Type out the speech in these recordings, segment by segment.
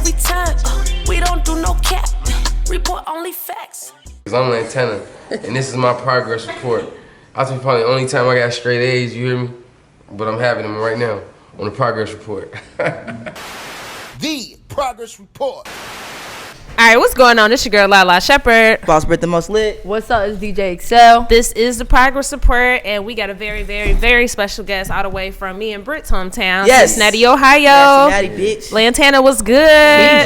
every time. We don't do no cap. Report only facts. Cause I'm Lantana, and this is my progress report. I think probably the only time I got straight A's, you hear me? But I'm having them right now on the progress report. The progress report. All right, what's going on? It's your girl Lala Shepherd. Boss Brit the most lit. What's up? It's DJ Excel. This is the progress report, and we got a very, very, very special guest all the way from me and Britt's hometown, Cincinnati, Ohio. Cincinnati, bitch. Lantana was good.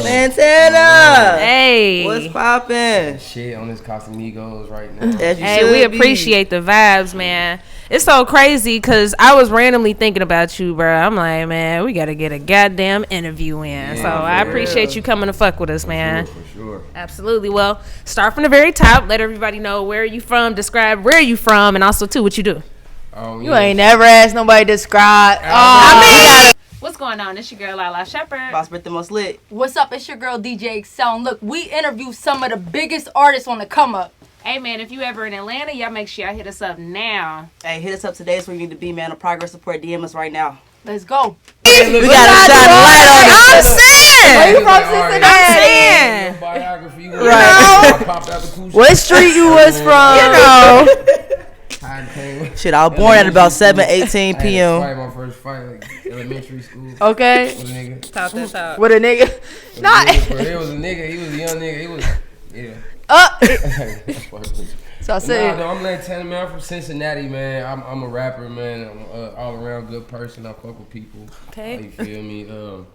Lantana. Hey, what's poppin'? Shit on this Casamigos right now. Hey, we appreciate the vibes, man. It's so crazy because I was randomly thinking about you, bro. I'm like, man, we got to get a goddamn interview in. Yeah, so I appreciate you coming to fuck with us, man. For sure. Absolutely. Well, start from the very top. Let everybody know where you from. Describe where you from, and also, too, what you do. You ain't never asked nobody to describe. What's going on? It's your girl, Lala Shepherd. Boss Brit the most lit. What's up? It's your girl, DJ Excel. And look, we interview some of the biggest artists on the come up. Hey, man, if you ever in Atlanta, y'all make sure y'all hit us up now. Hey, hit us up today. That's where you need to be, man. The progress report. DM us right now. Let's go. We gotta shine the light on it. I'm saying. Where you from, Cincinnati? Right. What street you was from? You know. Shit, I was born at about 7:18 p.m. I had my first fight, like elementary school. Okay. With a nigga. Talk that talk. With a nigga. Not. It was a nigga. He was a young nigga. He was, yeah. So I said. I'm Lantana, man. I'm from Cincinnati, man. I'm a rapper, man. I'm all around good person. I fuck with people. Okay. You feel me? You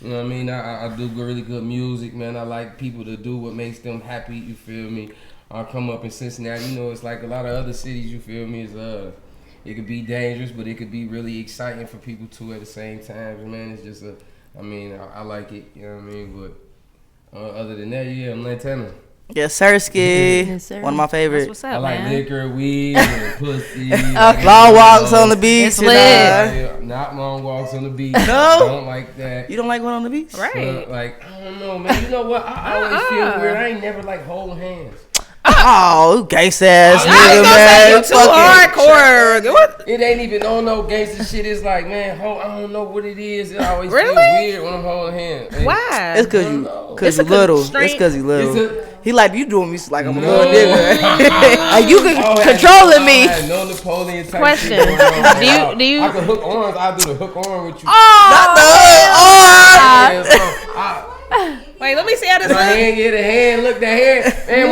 know what I mean? I do really good music, man. I like people to do what makes them happy. You feel me? I come up in Cincinnati. You know, it's like a lot of other cities. You feel me? It could be dangerous, but it could be really exciting for people too at the same time. Man, it's just I like it. You know what I mean? But other than that, yeah, I'm Lantana. Yes, Sirski. Yes, sir. One of my favorites. What's up, I like man? liquor, weed, and pussy. Long walks on the beach. It's lit. Not long walks on the beach. No? I don't like that. You don't like one on the beach? Right. Like, I don't know, man. You know what? I always feel weird. I ain't never like holding hands. Oh, gangsta ass I nigga, was gonna man. say you too hardcore. What? It ain't even on no gangster shit. It's like, man, I don't know what it is. It always Really? feels weird when I'm holding hands. And Why? It's cause you little. It's cause you little. He like, you doing me like I'm a little nigga. Like you controlling me. I had no Napoleon type Question. shit going on. Do you? I can hook arms. I'll do the hook arm with you. Not the Yeah, so Wait, let me see how this the looks. hand, yeah, the hand, look, the hand. Man,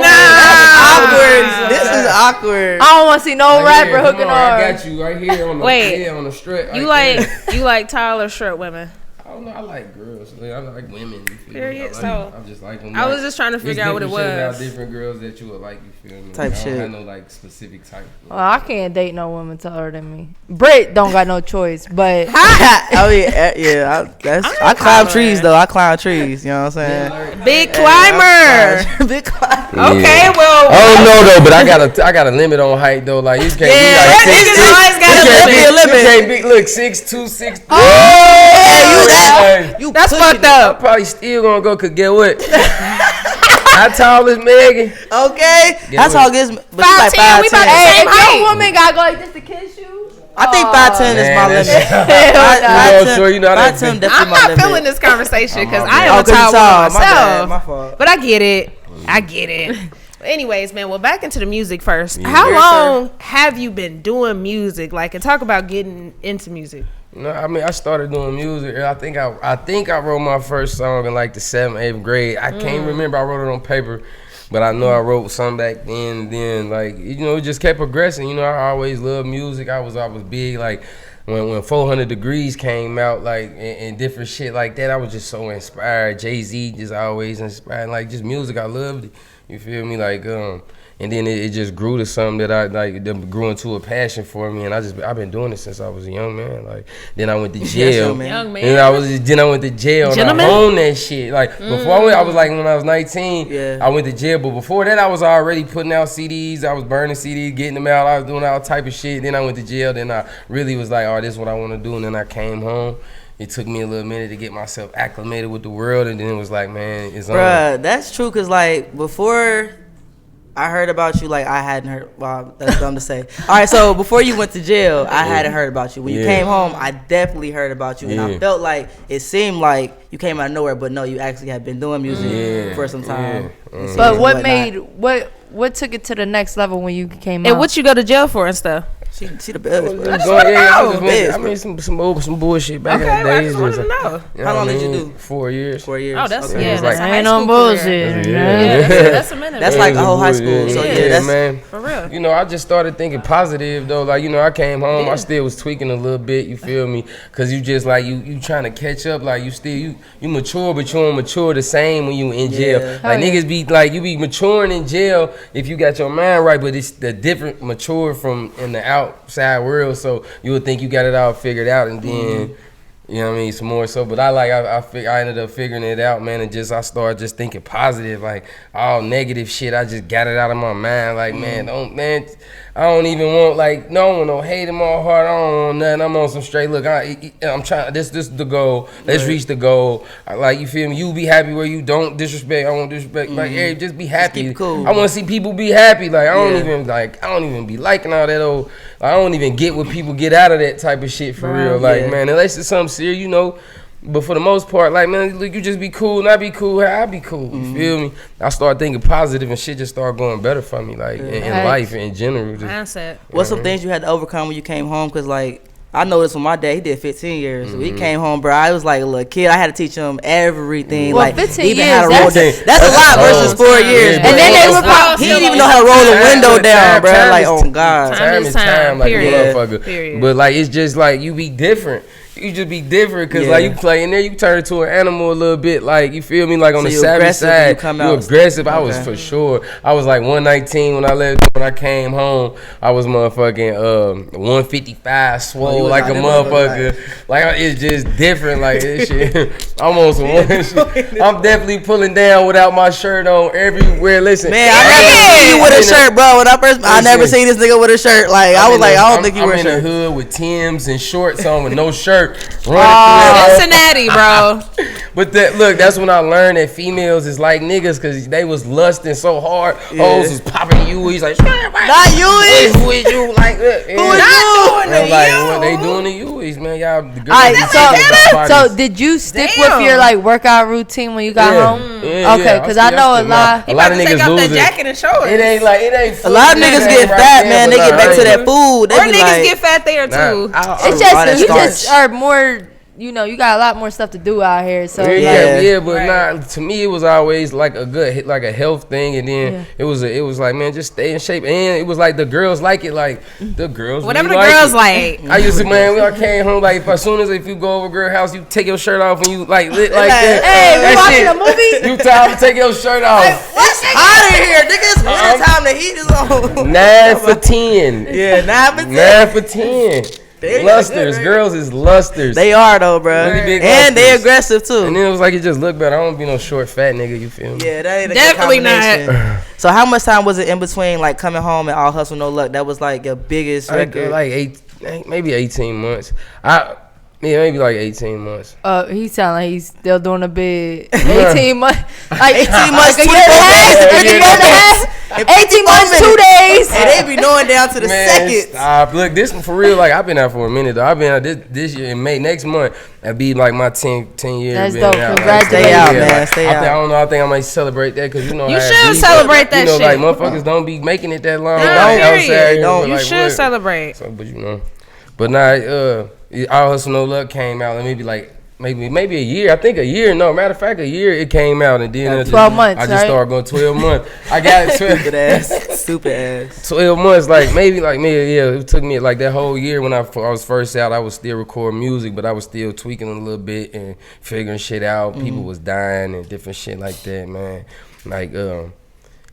awkward. This is awkward. I don't want to see no Right rapper here, come hooking on, I arms. got you right here on the Wait. on the strip. You there. like tall or short women? I don't know. I like girls. I like women. You feel Period. Me? So, I just like them. I was just trying to figure out what it was. About different girls that you would like. You feel me? Type I shit. don't have no like specific type. Well, I can't date no woman taller than me. Britt don't got no choice, but I mean, yeah. I climb trees though. I climb trees. You know what I'm saying? Big climber. Big climber. Okay, well. I don't know though, but I got a limit on height though. Like you can't be like niggas always got a can't be a limit. You can't be look 6'2", 6'3". You That's pushing fucked it. up. I'm probably still gonna go. Cause get what? How tall is Megan? Okay, that's what? how it is. But 5'10", you like we about 5'10". the hey, same if height. your woman gotta go like this to kiss you, I think 5'10" is my Man, limit. that's- sure, you know, that 5'10" been- definitely I'm my not limit. feeling this conversation because Oh, I my am a Oh, 'cause you tall tall. woman My bad. myself. My fault. But I get it. Anyways, man, well, back into the music first. Yeah. How Yes, long have you been doing music? Like, and talk about getting into music. No, I mean I started doing music. I think I wrote my first song in like the 7th, 8th grade. I can't remember. I wrote it on paper, but I know I wrote some back then. Then like it just kept progressing. You know, I always loved music. I was big like. When 400 Degrees came out, like, and different shit like that, I was just so inspired. Jay-Z just always inspired. Like, just music, I loved it. You feel me? Like, and then it just grew to something that I, like, that grew into a passion for me. And I've been doing it since I was a young man. Like, then I went to jail. young man. Young man. Then I went to jail and Gentleman? I owned that shit. Like, before I was like, when I was 19, Yeah. I went to jail. But before that, I was already putting out CDs. I was burning CDs, getting them out. I was doing all type of shit. Then I went to jail. Then I really was like, oh, this is what I want to do. And then I came home. It took me a little minute to get myself acclimated with the world. And then it was like, man, it's on. Bruh, that's true. Cause like before I heard about you like I hadn't heard. Wow, that's dumb to say. All right, so before you went to jail, I hadn't heard about you. When you came home, I definitely heard about you, and I felt like it seemed like you came out of nowhere, but no, you actually had been doing music for some time. But what took it to the next level when you came out? And what you go to jail for and stuff? She the best. I mean some bullshit back in the days. How long did you do? 4 years. 4 years. Oh, that's okay. that's a high ain't school on bullshit. That's a minute. That's like a whole high school. So that's man. For real. You know, I just started thinking positive though. Like, you know, I came home, I still was tweaking a little bit. You feel me? Cause you just like you trying to catch up. Like you mature, but you don't mature the same when you in jail. Like niggas be like you be maturing in jail if you got your mind right, but it's the different mature from in the outside world. So you would think you got it all figured out, and then you know what I mean, some more so. But I ended up figuring it out, man, and I started just thinking positive, like all negative shit. I just got it out of my mind, like I don't even want like no one, no hate in my heart. I don't want nothing. I'm on some straight look. I'm trying. This is the goal. Let's reach the goal. Like you feel me? You be happy where you don't disrespect. I won't disrespect. Like hey, just be happy. Just keep cool. I want to see people be happy. Like I don't even be liking all that old. I don't even get what people get out of that type of shit for real. Like man, unless it's something serious, you know. But for the most part, like man, look, you just be cool, and I be cool, I be cool. You feel me? I start thinking positive, and shit just started going better for me, like in life in general. Mindset. What's some things you had to overcome when you came home? Cause like I noticed when my dad, he did 15 years. So he came home, bro. I was like a little kid. I had to teach him everything. Well, like 15 even years, how to roll that's a lot versus 4 years. And then they would he didn't even know how to roll the window down, bro. Like, oh God. Time is time, like a motherfucker. Period. But like it's just like you be different. You just be different because like you play in there, you turn into an animal a little bit. Like you feel me? Like on the savage side, you aggressive. I was for sure. I was like 119 when I left. When I came home, I was motherfucking 155, swole like a motherfucker. Like it's just different. Like this shit. I'm on some one shit. I'm definitely pulling down without my shirt on everywhere. Listen, man, I never seen you with a shirt, bro. When I never seen this nigga with a shirt. Like I was like, I don't think you wear a shirt. I'm in the hood with Timbs and shorts on with no shirt. Cincinnati, bro. But that's when I learned that females is like niggas because they was lusting so hard. Hoes was popping you. He's like, not you. Who is you? Like, who is you? What they doing to you? Man, y'all. The girls so did you stick with your like workout routine when you got home? Okay, because I know a lot of niggas lose it. Jacket and shorts. It ain't a lot of niggas get fat, man. They get back to that food. Or niggas get fat there too. It's just you just are more. You know, you got a lot more stuff to do out here. So but to me it was always like a good, like a health thing, and then it was like, man, just stay in shape, and it was like the girls like it, like the girls whatever really the girls like. I used to, man, when I came home, like as soon as if you go over a girl house, you take your shirt off and you like lit like that. Hey, we watching a movie. You time to take your shirt off. What's out of here, nigga? It's winter time. The heat is on. 9 for 10. Yeah, 9 for 10. 9 for 10. Lusters, girls is lusters. They are though, bro, really big and they aggressive too. And then it was like it just looked better. I don't be no short fat nigga. You feel me? Yeah, that ain't a definitely not. So how much time was it in between like coming home and All Hustle No Luck? That was like your biggest record. Like maybe 18 months. Maybe like 18 months. He sound like he's still doing a bid. 18 months. Like 18 months, 2 days. 18 months, 2 days. And they be knowing down to the second. Stop. Look, this for real. Like I've been out for a minute though. I've been out this year in May. Next month, that'd be like my 10 years. That's being dope. out. Congratulations. Stay out, man. Stay out. I don't know. I think I might celebrate that because you know you should celebrate that shit. Like motherfuckers don't be making it that long. You should celebrate. So, but you know, but now All Hustle No Luck came out and maybe a year. I think a year. No, matter of fact, a year it came out, and then 12 months. I just started going 12 months. I got 12. Stupid ass. 12 months, maybe. Yeah. It took me like that whole year when I was first out. I was still recording music, but I was still tweaking a little bit and figuring shit out. People was dying and different shit like that, man.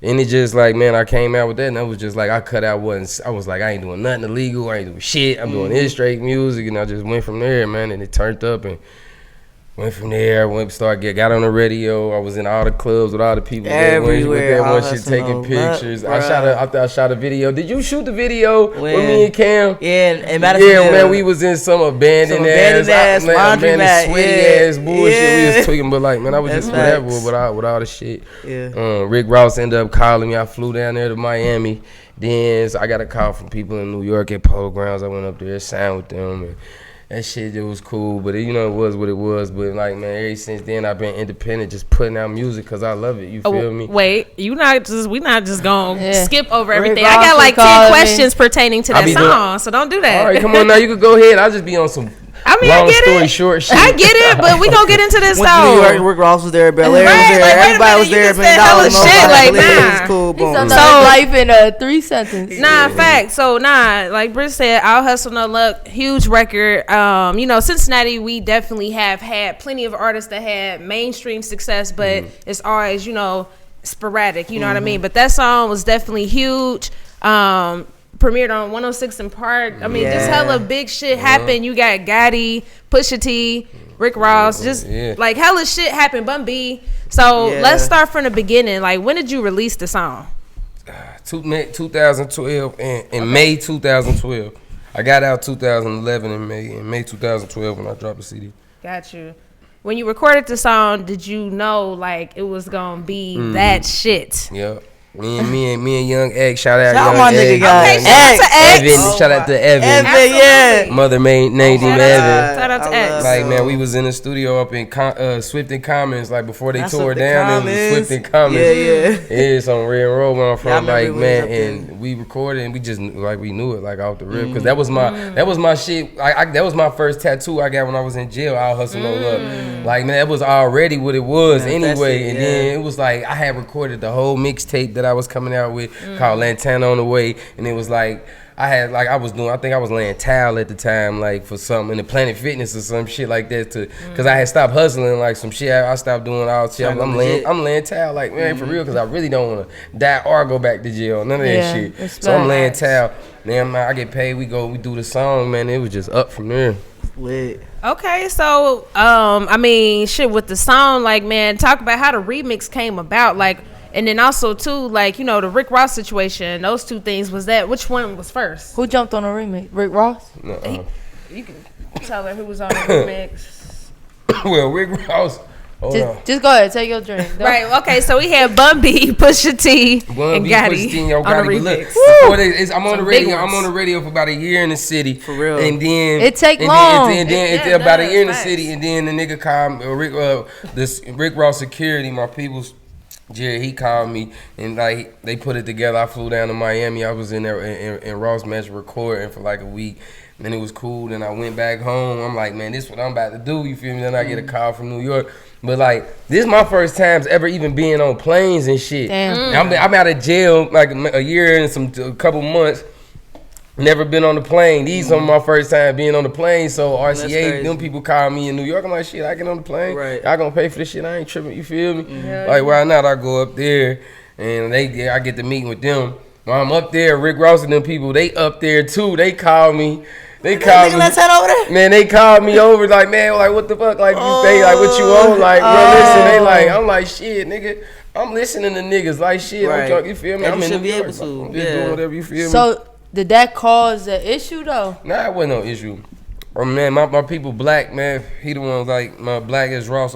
And it just like, man, I came out with that, and I was just like, I cut out I was like, I ain't doing nothing illegal, I ain't doing shit, I'm doing this straight music, and I just went from there, man, and it turned up, and Went from there, got on the radio. I was in all the clubs with all the people everywhere. One shit taking pictures. I shot a video. Did you shoot the video with me and Cam? Yeah, and man, we was in some abandoned ass laundromat, sweaty ass bullshit. We was tweaking, but like, man, I was just whatever with all the shit. Yeah. Rick Ross ended up calling me. I flew down there to Miami. Then I got a call from people in New York at Polo Grounds. I went up there, signed with them, and that shit, it was cool, but it was what it was. But like, man, ever since then I've been independent, just putting out music because I love it. You feel me? Wait, we not just gonna skip over everything. I got like 10 questions pertaining to that song, so don't do that. All right, come on now, you could go ahead. I'll just be on some long story short shit. I get it, but we gonna get into this though. New York, Rick Ross was there, Bel Air was there, like, everybody was there. Shit, like, cool. Boom. So life in 3 sentences. Fact. So like Britt said, I'll hustle no luck. Huge record. Cincinnati, we definitely have had plenty of artists that had mainstream success, but it's always sporadic. You know what I mean? But that song was definitely huge. Premiered on 106 in Park. I mean, just hella big shit happened. You got Gotti, Pusha T, Rick Ross, like hella shit happened. Bun B. So let's start from the beginning. Like, when did you release the song? 2012 in May 2012. I got out 2011 in May 2012 when I dropped the CD. Got you. When you recorded the song, did you know like it was gonna be that shit? Yeah. Me and Young X, shout out Young my nigga guy. Evan, shout out to Evan. Absolutely. Mother named him Evan. Shout out to X. Like, man, we was in the studio up in Swift and Commons, like before they tore down in Swift and Commons. It's on Red Road where I'm from, like, man, and we recorded and we just like we knew it like off the rip because that was my shit. That was my first tattoo I got when I was in jail. I'll hustle no luck. Like, man, that was already what it was anyway. And then it was like I had recorded the whole mixtape that I was coming out with called Lantana on the Way, and it was like I think I was laying towel at the time, like for something in the Planet Fitness or some shit like that, because I had stopped hustling like some shit. I stopped doing all shit. I'm laying towel, like, man, for real, because I really don't want to die or go back to jail, none of that shit. So I'm laying towel. Man, I get paid. We do the song, man. It was just up from there. Lit. Okay, so with the song, like, man, talk about how the remix came about, like. And then also too, like, the Rick Ross situation, those two things, which one was first? Who jumped on the remix? Rick Ross? You can tell her who was on the remix. Well, Rick Ross. Just go ahead, take your drink. Right, okay, so we had Bun B, Pusha T, and Gotti Yo on the remix. Look, I'm on the radio. I'm on the radio for about a year in the city. For real. And then it take long. And then about a year in the city, and then the nigga called Rick Ross security, my people's. Jerry, he called me and like they put it together. I flew down to Miami. I was in there in Ross Mansion recording for like a week. And it was cool. Then I went back home. I'm like, man, this is what I'm about to do. You feel me? Then I get a call from New York. But like, this is my first times ever even being on planes and shit. Damn. I'm out of jail like a year and a couple months. Never been on the plane. These are my first time being on the plane. So RCA, them people call me in New York. I'm like, shit, I get on the plane. Right. Y'all gonna pay for this shit? I ain't tripping. You feel me? Like, why not? I go up there and I get to meet with them. While I'm up there, Rick Ross and them people, they up there too. They call me. They called me. Man, they called me over like, man, like what the fuck? Like they like what you on? Like, bro, listen, they like, I'm like, shit, nigga. I'm listening to niggas like shit. Right. You feel me? And I'm in New York. I'm just doing whatever, you feel me? So did that cause an issue though? Nah, it wasn't no issue. Man, my people black, man. He the one like my black is Ross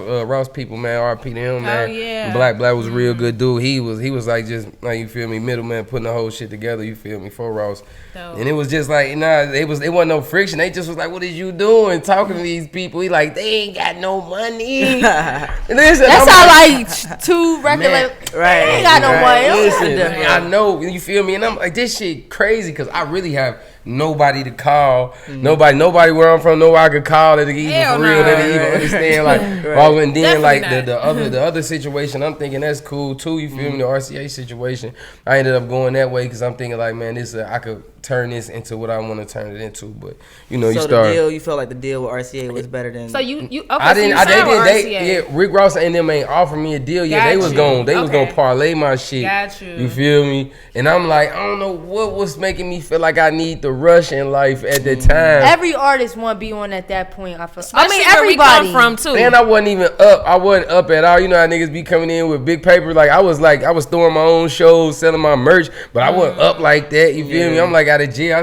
people, man. RP to him, man. Oh yeah. Black was a real good dude. He was like just like, you feel me, middleman putting the whole shit together. You feel me, for Ross. Dope. And it was just like it wasn't no friction. They just was like, what is you doing talking to these people? He like, they ain't got no money. That's how like two record labels. Right. They ain't got no money. Listen, I know, you feel me, and I'm like, this shit crazy because I really have nobody to call, nobody where I'm from, nobody I could call that even Hell for real, no. that they even understand. Like, and then Definitely like not. the other situation, I'm thinking that's cool too. You feel me? The RCA situation, I ended up going that way because I'm thinking like, man, this I could turn this into what I want to turn it into. But you know, you felt like the deal with RCA was better than. So you okay? I didn't. So you signed with RCA. Yeah, Rick Ross and them ain't offered me a deal yet. They was gonna parlay my shit. Got you. You feel me? And I'm like, I don't know what was making me feel like I need the rush in life at the time. Every artist want to be on at that point. Especially everybody. Where we come from too. And I wasn't even up. I wasn't up at all. You know how niggas be coming in with big paper. Like I was throwing my own shows, selling my merch, but I wasn't up like that. You feel me? I'm like out of jail.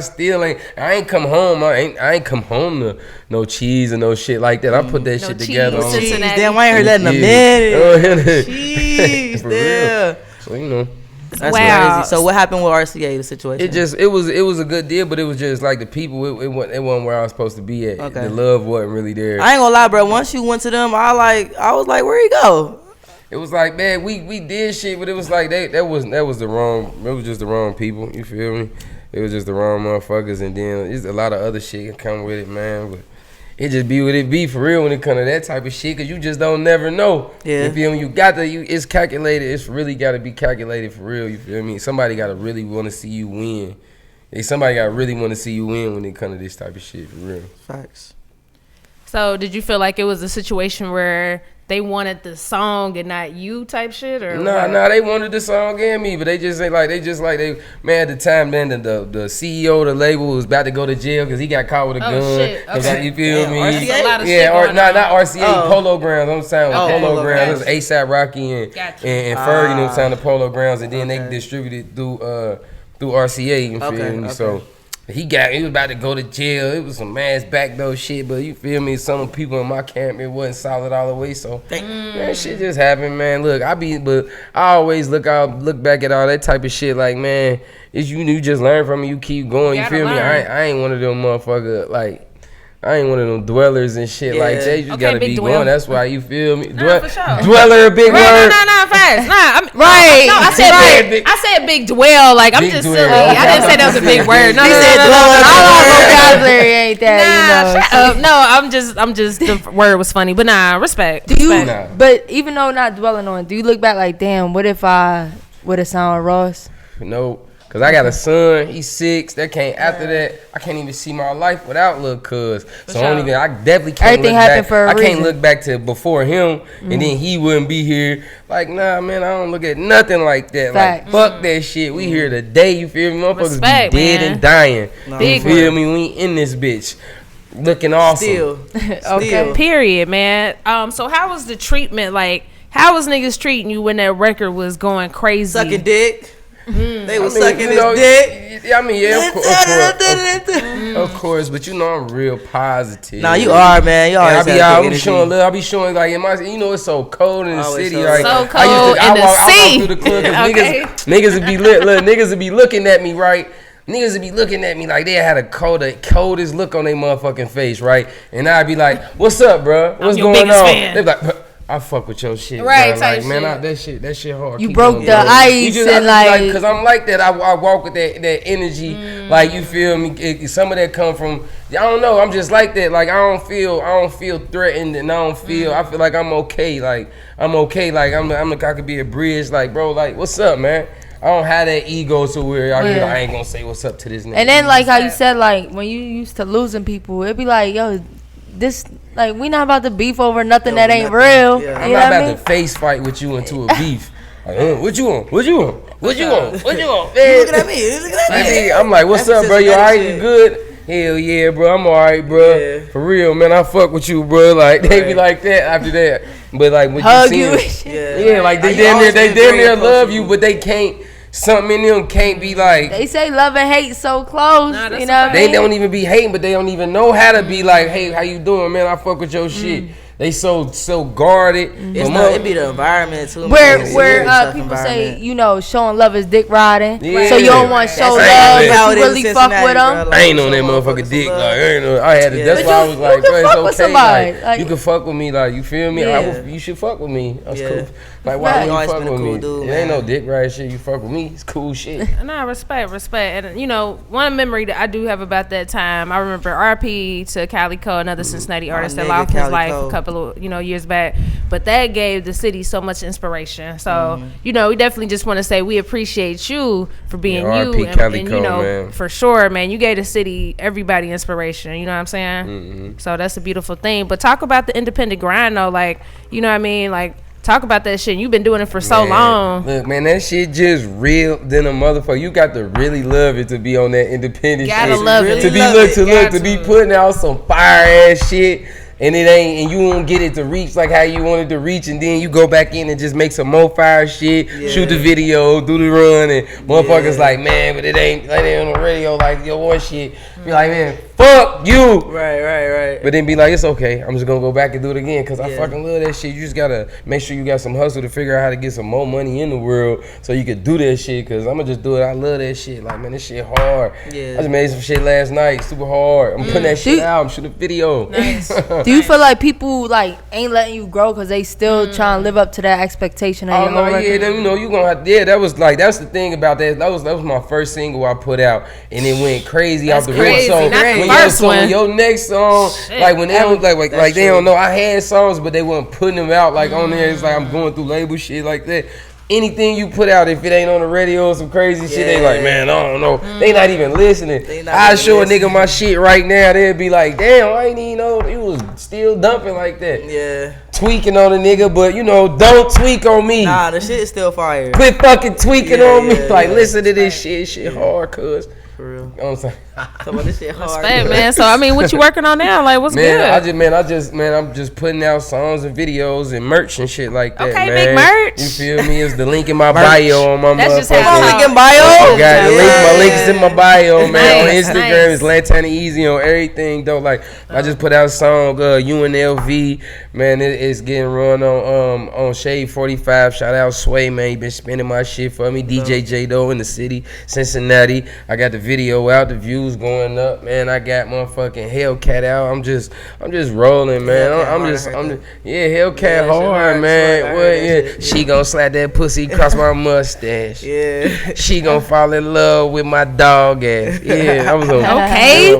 I ain't come home. I ain't come home to no cheese and no shit like that. I put that shit together. Cincinnati. Damn, I ain't heard that in a minute. Cheese, damn. So you know. That's crazy. So what happened with RCA, the situation? It was a good deal, but it was just like the people, it wasn't where I was supposed to be at. Okay. The love wasn't really there. I ain't gonna lie, bro. Once you went to them, I was like, where he go? It was like, man, we did shit, but it was like that was just the wrong people. You feel me? It was just the wrong motherfuckers, and then there's a lot of other shit that come with it, man. But it just be what it be for real when it come to that type of shit, cause you just don't never know. Yeah. You feel me? It's calculated. It's really got to be calculated for real. You feel me? Somebody got to really want to see you win. Somebody got to really want to see you win when it come to this type of shit for real. Facts. So did you feel like it was a situation where they wanted the song and not you type shit, or nah, they wanted the song and me, but man, at the time, man, the CEO of the label was about to go to jail because he got caught with a gun. Shit. Okay. You feel me? RCA? Not RCA, Polo Grounds. I'm saying Polo Grounds. It was ASAP Rocky and Fergie, them signed the Polo Grounds, and then they distributed through RCA. You feel me? So. He was about to go to jail. It was some ass backdoor shit, but you feel me? Some people in my camp, it wasn't solid all the way. So man, shit just happened, man. Look, I always look back at all that type of shit. Like, man, it's you just learn from it. You keep going. You feel me? I ain't one of them motherfuckers like. I ain't one of them dwellers and shit like that. You just gotta be going. That's why you feel me. For sure. Dweller, a big word. No, fast. Right. No, I said big dwell. Like I'm just silly. I didn't say that was a big word. No, he said dweller. Our vocabulary ain't that. Shut up. No, I'm just the word was funny. But respect. But even though not dwelling on, do you look back like, damn, what if I would have signed Ross? No. Cause I got a son, he's 6. After that, I can't even see my life without little cuz. So I definitely can't Everything happened for a reason. Can't look back to before him, and then he wouldn't be here. Like, nah, man, I don't look at nothing like that. Fact. Like, fuck that shit. We here today, you feel me? Motherfuckers be dead and dying. You feel me? We in this bitch. Looking awesome. Still. Okay. Period, man. So how was the treatment? Like, how was niggas treating you when that record was going crazy? Sucking dick. They was sucking his dick. I mean, of course, but you know I'm real positive. Nah, you are, man. You always I be showing like in my, it's so cold in the city. Like, so cold in the city. I walk through the club because niggas would be niggas would be looking at me, right? Niggas would be looking at me like they had the coldest look on their motherfucking face, right? And I'd be like, "What's up, bro? What's going on?" They'd be like, I fuck with your shit, right? Like, man, that shit hard. You broke the ice and like, cause I'm like that. I walk with that energy, like you feel me. Some of that come from I don't know. I'm just like that. Like I don't feel threatened, and I feel like I'm okay. Like I'm okay. Like I could be a bridge. Like bro, like what's up, man? I don't have that ego to where I ain't gonna say what's up to this nigga. And then like how you said, like when you used to losing people, it'd be like, yo, this, like, we not about to beef over nothing that ain't real. Yeah. I'm not about to face fight with you into a beef. Like, what you want? What you want? What you want? What you want? Man. Looking at me. I'm like, what's up, bro? You alright? You good? Hell yeah, bro. I'm alright, bro. Yeah. For real, man. I fuck with you, bro. Like they be like that after that. But like when hug you see them, like they damn near love you, but they can't. Something in them can't be like. They say love and hate so close. Nah, you know, they don't even be hating, but they don't even know how to be like, hey, how you doing, man? I fuck with your shit. They so guarded. It be the environment too. Where people say, showing love is dick riding. Yeah. So you don't want to show love, but you really fuck with them. I ain't on that motherfucking dick. Like, I had to. That's why I was like, bro, it's okay. Like, you can fuck with me. Like, you feel me? You should fuck with me. That's cool. Like, why you fuck with me? It ain't no dick ride shit. You fuck with me. It's cool shit. Nah, respect. And one memory that I do have about that time, I remember RP to Calico, another Cincinnati artist that lost his life a couple of years back. but that gave the city so much inspiration. So you know, we definitely just want to say we appreciate you for being you, and you know, man. For sure, man, you gave the city, everybody inspiration. You know what I'm saying? So that's a beautiful thing. But talk about the independent grind though, like, you know what I mean, like. Talk about that shit. You've been doing it for so long. Look, man, that shit just real than a motherfucker. You got to really love it to be on that independent shit. Gotta love it. To be putting out some fire ass shit. And it ain't, and you won't get it to reach like how you wanted to reach, and then you go back in and just make some more fire shit, shoot the video, do the run, and motherfuckers like, man, but it ain't on the radio like your one shit. Be like, man, fuck you. Right. But then be like, it's okay. I'm just gonna go back and do it again because I fucking love that shit. You just gotta make sure you got some hustle to figure out how to get some more money in the world so you can do that shit. Cause I'm gonna just do it. I love that shit. Like, man, this shit hard. Yeah. I just made some shit last night, super hard. I'm putting that shit out. I'm shooting a video. Nice. Do you feel like people like ain't letting you grow because they still trying to live up to that expectation? Oh no, then you know you gonna have, that's the thing about that. That was my first single I put out, and it went crazy off the rip. So when your next song, like when they don't like they don't know, I had songs but they weren't putting them out like on there. It's like I'm going through label shit like that. Anything you put out, if it ain't on the radio or some crazy shit, they like, man, I don't know. They not even listening. I show a nigga my shit right now, they'd be like, damn, I ain't even know you was still dumping like that. Yeah. Tweaking on a nigga, but you know, don't tweak on me. Nah, the shit is still fire. Quit fucking tweaking on me. Like, listen to this shit hard, cuz. For real. You know what I'm saying? Some of this shit hard. Respect, man. So I mean, what you working on now? Like, what's good? I'm just putting out songs and videos and merch and shit like that. Okay, man. big merch. You feel me? It's the link in my bio on my That's just motherfucking. how link in bio. I got the link. My link is in my bio, man. Nice, On Instagram, nice. it's Lantana Easy on everything though. Like, I just put out a song, UNLV. Man, it's getting run on Shade 45. Shout out Sway, man. He been spinning my shit for me. DJ J-Do in the city, Cincinnati. I got the video out, the views going up, man. I got motherfucking Hellcat out. I'm just rolling, man. Hellcat hard, man. Well, she gon' slap that pussy across my mustache. Yeah. She gon' fall in love with my dog ass. Yeah, I was on. Okay.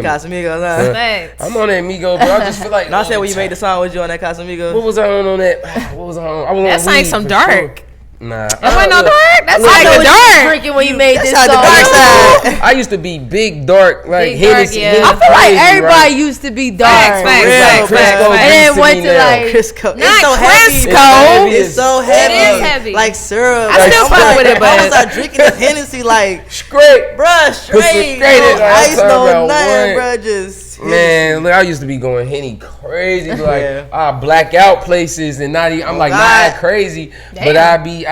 Casamigos, huh? I'm on that Migo, but I just feel like. No, I said when you made the song, was you on that Casamigos? What was I on that? What was I on? I was That on like weed some for dark. sure. Nah. That wasn't no dark. That's I like know a what you was dark. drinking when you made this That's how the song. dark side. I used to be big dark, like Big dark, Hennessy. yeah. I feel like crazy, everybody right? used to be dark. Facts. Crisco And then beats went me to now. like Crisco. Not It's so heavy. Crisco. It's so heavy. It is heavy. Like syrup. I still fuck with it, but- I was out drinking this Hennessy like, Straight. bruh, straight. straight No in, ice, I'm no talking about nothing, what? bruh. Just Man, look, I used to be going Henny crazy. Like, Yeah. I black out places and not even, I'm like, God. not crazy, but I be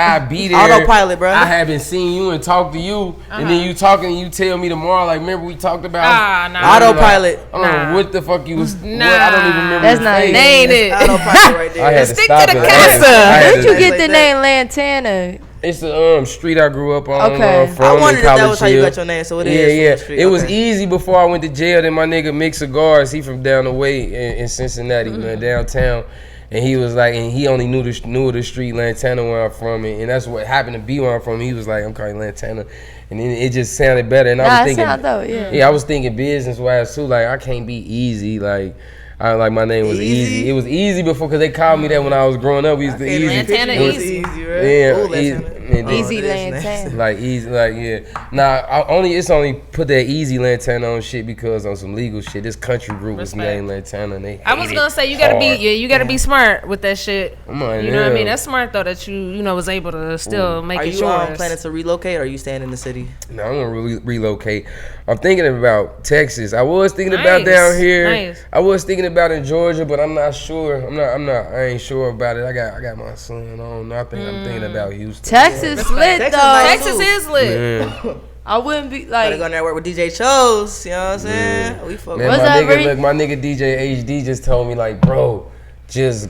there. Autopilot, bro. I haven't seen you and talked to you, and then you talking and you tell me tomorrow, like, remember we talked about Nah. Autopilot. I don't know what the fuck you was. Nah. What, I don't even remember. That's the not face. it. They ain't it. Autopilot right I there. had to Stick stop to the it. casa. Where'd you get Like the that. name Lantana? It's the street I grew up on. Okay. From I wondered in if that College was how you Hill. got your name, so it is. Yeah, from yeah. the street. It was Okay. easy before I went to jail. Then my nigga Mix Cigars, he from down the way in Cincinnati, man, downtown. And he was like, and he only knew the street Lantana where I'm from, and that's what happened to be where I'm from. He was like, I'm calling Lantana, and then it just sounded better. And I was thinking, sound dope, yeah. yeah, I was thinking business wise too. Like I can't be easy, like. Like my name was easy. It was easy before because they called me that when I was growing up. We used to easy. Lantana It was- Easy. Right? Yeah, Ooh, easy. Lantana. And then- Easy that's Lantana. like easy, like yeah. Nah, it's only put that easy Lantana on shit because on some legal shit. This country group was Respect. named Lantana, and they. I was hate gonna it say you gotta hard. you gotta be smart with that shit. Come on, You know what I yeah. mean? That's smart though that you was able to still make Are it you yours. planning to relocate or are you staying in the city? No, I'm gonna relocate. I'm thinking about Texas. I was thinking Nice, about down here. nice. I was thinking about in Georgia, but I'm not sure. I ain't sure about it. I got my son. I don't know. I think I'm thinking about Houston. Texas lit Texas though. nice. Texas is lit. Yeah. I wouldn't be Gotta like. go in there and work with DJ Chose. You know what I'm saying? We fuck Man, What's my that, nigga, Bree? look, my nigga DJ HD just told me like, bro, just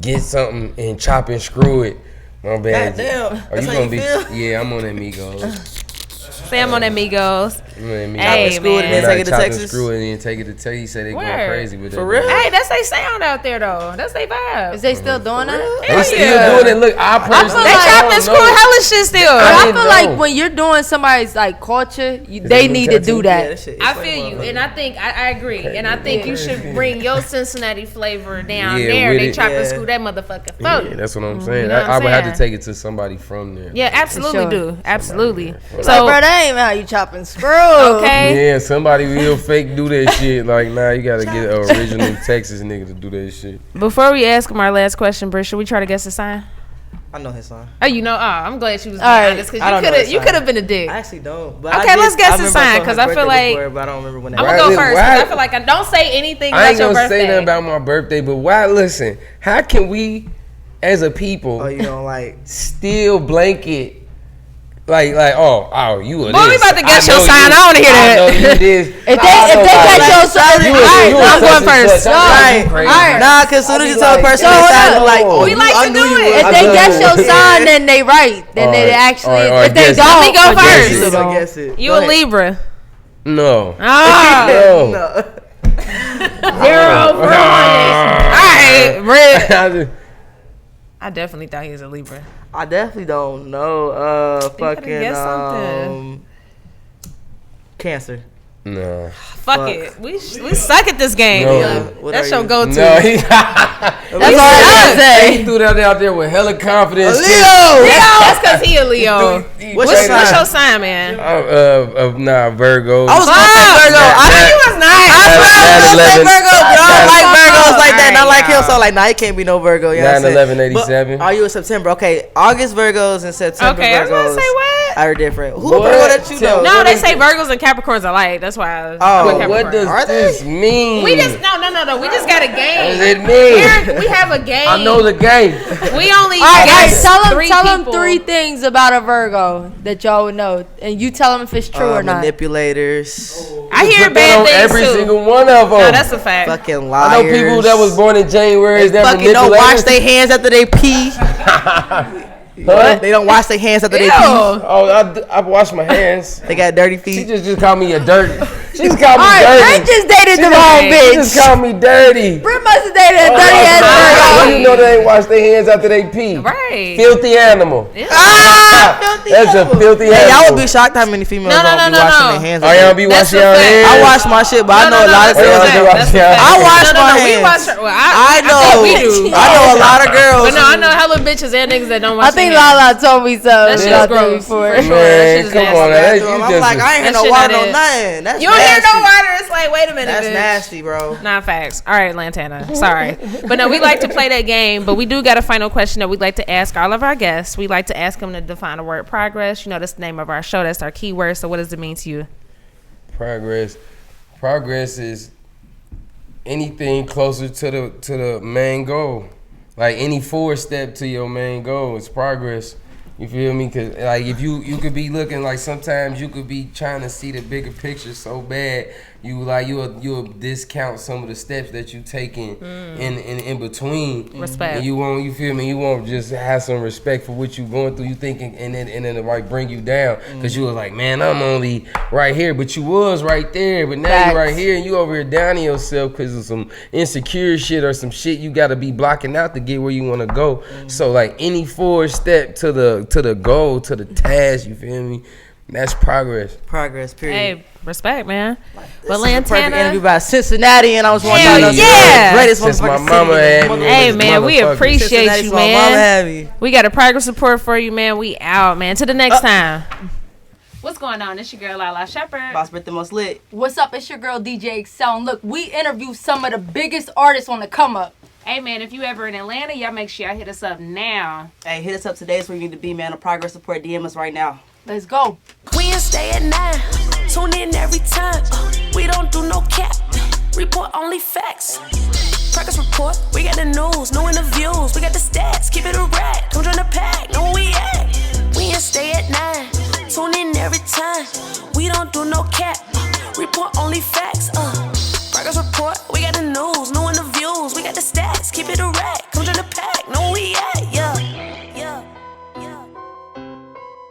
get something and chop and screw it. My bad. God damn. Are That's you how gonna you be? feel? Yeah, I'm on that Migos. Sam on Amigos. Hey, school and then man. take it to Texas. Screw it and then take it to Texas. He said they going Word. crazy with that. For real? Hey, that's they sound out there though. That's they vibe. Is they still doing that? They still doing it. Look, I personally They like- chopping screw hella shit still. I didn't feel know. like when you're doing somebody's like culture, they need to do that. I feel you, and I think I agree, and I think you should bring your Cincinnati flavor down Yeah, there. with They it. chop and Yeah. screw that motherfucker for Yeah, you. that's what I'm saying. know what I I'm would have to saying? take it to somebody from there. Yeah, absolutely sure. do, absolutely. Like, So bro, that ain't how you chopping screw. okay, Yeah, somebody real fake do that shit. Like, nah, you gotta get an original Texas nigga to do that shit. before we ask him our last question, Britt, should we try to guess the sign? I know his song. Oh, you know, I'm glad she was being All right. honest I because don't know his you sign. could have been a dick. I actually don't. But Okay, let's guess the sign, 'cause I feel like- but I don't remember when. I'm Why- gonna go first. 'Cause why- I feel like I don't say anything I about ain't your gonna birthday. say nothing about my birthday, but why? Listen, how can we, as a people, Oh, you don't like? still blanket? Like, oh, you a Boy, we this. about to guess I your know sign. you- I wanna hear that. I know you this. If they got your sign, You all right, you I'm such going and first. such. All I know you right, crazy. all right. Nah, cause soon as you tell a person so they hold sound up. like, oh, We like to I knew do you it. was- If they guess your Yeah. sign, then they right. Then All they right, actually. all right, If they guess it. don't, Let me go then first. they You don't. don't guess it. You Go a ahead. Libra? No. Ah, No. 0 for 1. All right, Britt. I I definitely thought he was a Libra. I definitely don't know. Fucking guess something. Cancer. No. Fuck it. We suck at this game. No. Yeah, what That's are your you? go-to. No, he, That's all I gotta he say. threw that out there with hella confidence. too. That's because he a Leo. What's What's your your sign? sign, man? Nah, Virgo. I was gonna say Virgo. I know you was not. was gonna say 9/11. Virgo, but I don't like Virgos like that. Not like him, Alright, so like, nah, he can't be no Virgo. You know what I'm saying? 9/11/87. But are you a September? Okay, August Virgos and September Okay, I was Virgos gonna say what? are different. Who What? Virgo that you know? Tell- No, What they is say it? Virgos and Capricorns alike. That's why I was Oh, I'm a What Capricorn. does Are they? this mean? We just no. We just got a What does game. it mean? We have a game. I know the game. We only All right, guess tell them people. three things about a Virgo that y'all would know, and you tell them if it's true or not. Manipulators, I hear Put that bad on things every too. single one of them. No, that's a fact. fucking I liars. know people that was born in January that fucking don't wash manipulators. their hands after they pee. Huh? They don't wash their hands after they Ew. pee. Oh, I wash my hands. They got dirty She feet. just called me a dirty. She just called me All right, dirty. Brent just dated the She wrong just bitch. called me dirty. Brent must have dated a dirty How ass you know they ain't wash their hands after they pee? Right. Filthy animal. Ah, filthy That's a animal. filthy Hey, animal. y'all would be shocked how many females No, don't be washing their hands. Oh, y'all be That's washing a your fact. hands? I wash my shit, but I know a lot of no, girls no, that. that's a fact. I wash No, my we hands. wash our, well, I think know. we do. I know a lot of girls. But no, I know hella bitches and niggas that don't wash I think their hands. Lala told me so. That shit is about that gross. before. For sure. That Man, shit is come nasty. on, that you I'm just like, I ain't hear That no shit water, not no it. nothing. That's You don't hear nasty. no water. It's like, wait a minute, That's bitch. nasty, bro. Not facts. All right, Lantana. Sorry. But no, we like to play that game, but we do got a final question that we'd like to ask all of our guests. We like to ask them to define the word progress. You know, that's the name of our show. That's our keyword. So what does it mean to you? Progress is anything closer to the main goal. Like any forward step to your main goal is progress. You feel me? Cause like if you could be looking like sometimes you could be trying to see the bigger picture so bad you'll discount some of the steps that you taking in between. Respect. And you won't just have some respect for what you going through. You thinking and then it might bring you down because you was like, man, I'm only right here, but you was right there, but now you right here and you over here down on yourself because of some insecure shit or some shit you got to be blocking out to get where you want to go. So like any forward step to the goal, to the task, you feel me? That's progress. Progress, period. Hey, respect, man. But This is a perfect interview Lantana, about Cincinnati, and I was wanting Hell to know yeah. the greatest Since my motherfucking mama city. had me. hey man, we Motherfucker. appreciate Cincinnati's you, my mama man. had me. We got a progress report for you, man. We out, man. To the next time. What's going on? It's your girl Lala Shepherd. Boss Britt the most lit. What's up? It's your girl DJ Excel. And look, we interview some of the biggest artists on the come up. Hey man, if you ever in Atlanta, y'all make sure y'all hit us up now. Hey, hit us up today. It's where you need to be, man. A progress report. DM us right now. Let's go. Wednesday at 9. Tune in every time. We don't do no cap. Report only facts. Progress report. We got the news, new interviews. We got the stats. Keep it a rack. Come join